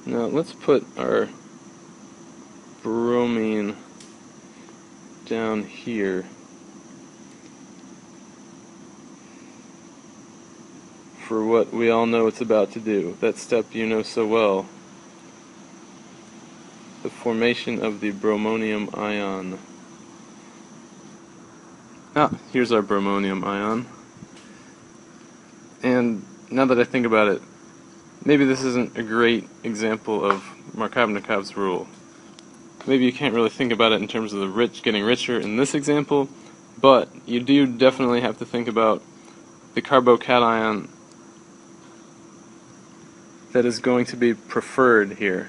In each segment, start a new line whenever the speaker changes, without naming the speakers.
Now let's put our bromine down here for what we all know it's about to do. That step you know so well. The formation of the bromonium ion. Here's our bromonium ion. And now that I think about it, maybe this isn't a great example of Markovnikov's rule. Maybe you can't really think about it in terms of the rich getting richer in this example, but you do definitely have to think about the carbocation that is going to be preferred here.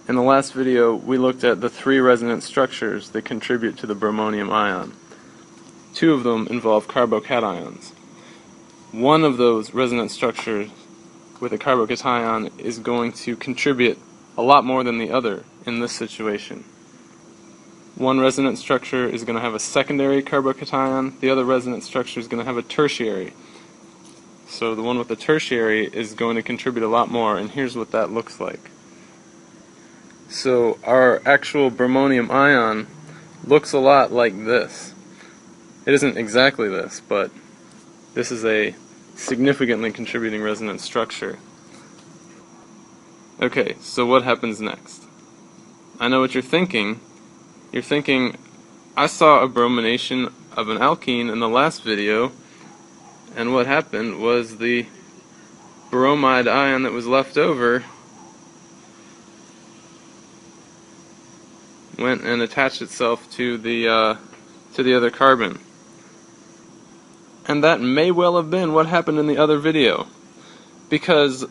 In the last video, we looked at the 3 resonance structures that contribute to the bromonium ion. 2 of them involve carbocations. One of those resonance structures with a carbocation is going to contribute a lot more than the other in this situation. One resonance structure is going to have a secondary carbocation, the other resonance structure is going to have a tertiary. So the one with the tertiary is going to contribute a lot more, and here's what that looks like. So our actual bromonium ion looks a lot like this. It isn't exactly this, but this is a significantly contributing resonance structure. Okay, so what happens next? I know what you're thinking. You're thinking, I saw a bromination of an alkene in the last video, and what happened was the bromide ion that was left over went and attached itself to the other carbon. And that may well have been what happened in the other video, because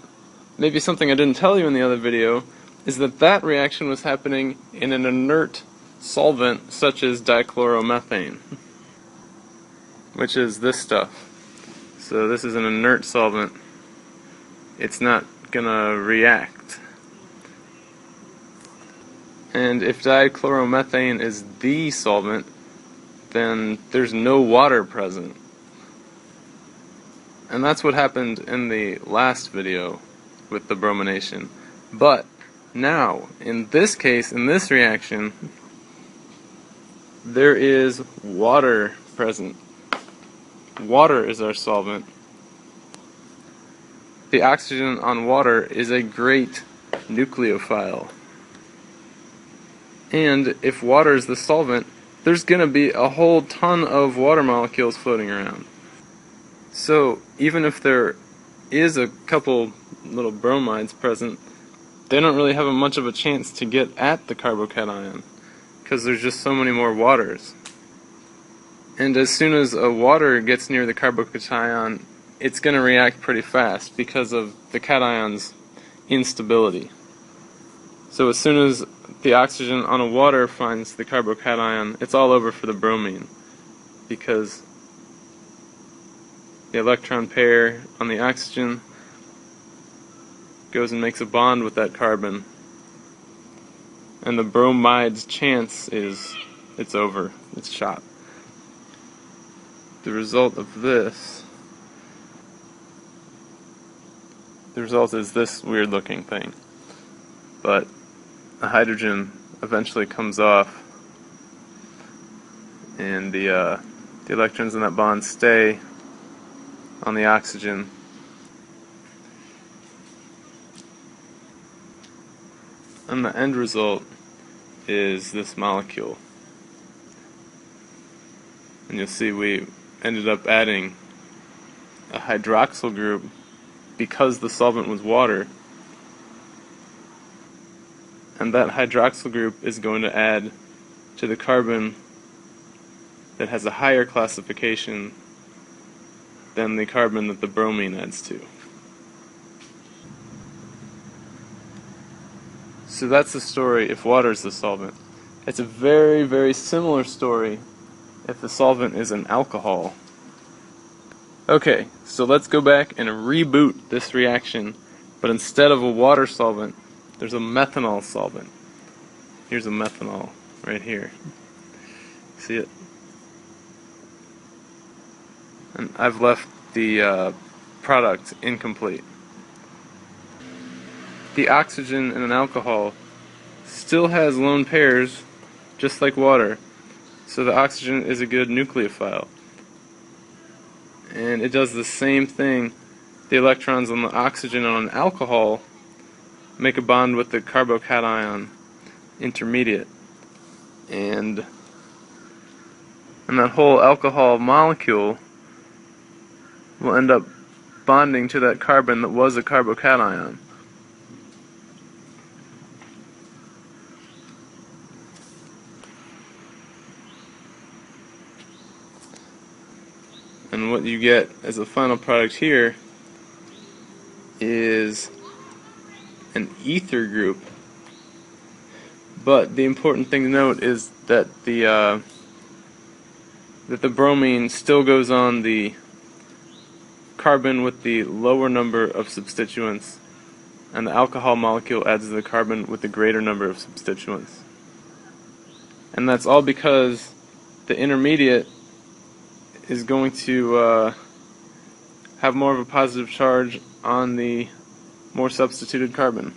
maybe something I didn't tell you in the other video is that that reaction was happening in an inert solvent such as dichloromethane, which is this stuff. So this is an inert solvent. It's not gonna react. And if dichloromethane is the solvent, then there's no water present. And that's what happened in the last video with the bromination. But now, in this case, in this reaction, there is water present. Water is our solvent. The oxygen on water is a great nucleophile. And if water is the solvent, there's going to be a whole ton of water molecules floating around. So even if there is a couple little bromides present, they don't really have much of a chance to get at the carbocation, because there's just so many more waters. And as soon as a water gets near the carbocation, it's going to react pretty fast because of the cation's instability. So as soon as the oxygen on a water finds the carbocation, it's all over for the bromine, because the electron pair on the oxygen goes and makes a bond with that carbon, and the bromide's chance is it's over, it's shot. The result of this, the result is this weird looking thing. But the hydrogen eventually comes off, and the electrons in that bond stay on the oxygen. And the end result is this molecule. And you'll see we ended up adding a hydroxyl group because the solvent was water. And that hydroxyl group is going to add to the carbon that has a higher classification than the carbon that the bromine adds to. So that's the story if water is the solvent. It's a very, very similar story if the solvent is an alcohol. Okay, so let's go back and reboot this reaction, but instead of a water solvent, there's a methanol solvent. Here's a methanol right here. See it? And I've left the product incomplete. the oxygen in an alcohol still has lone pairs, just like water. So the oxygen is a good nucleophile. And it does the same thing. The electrons on the oxygen on an alcohol make a bond with the carbocation intermediate. And that whole alcohol molecule will end up bonding to that carbon that was a carbocation. And what you get as a final product here is an ether group. But the important thing to note is that the bromine still goes on the carbon with the lower number of substituents, and the alcohol molecule adds the carbon with the greater number of substituents. And that's all because the intermediate is going to have more of a positive charge on the more substituted carbon.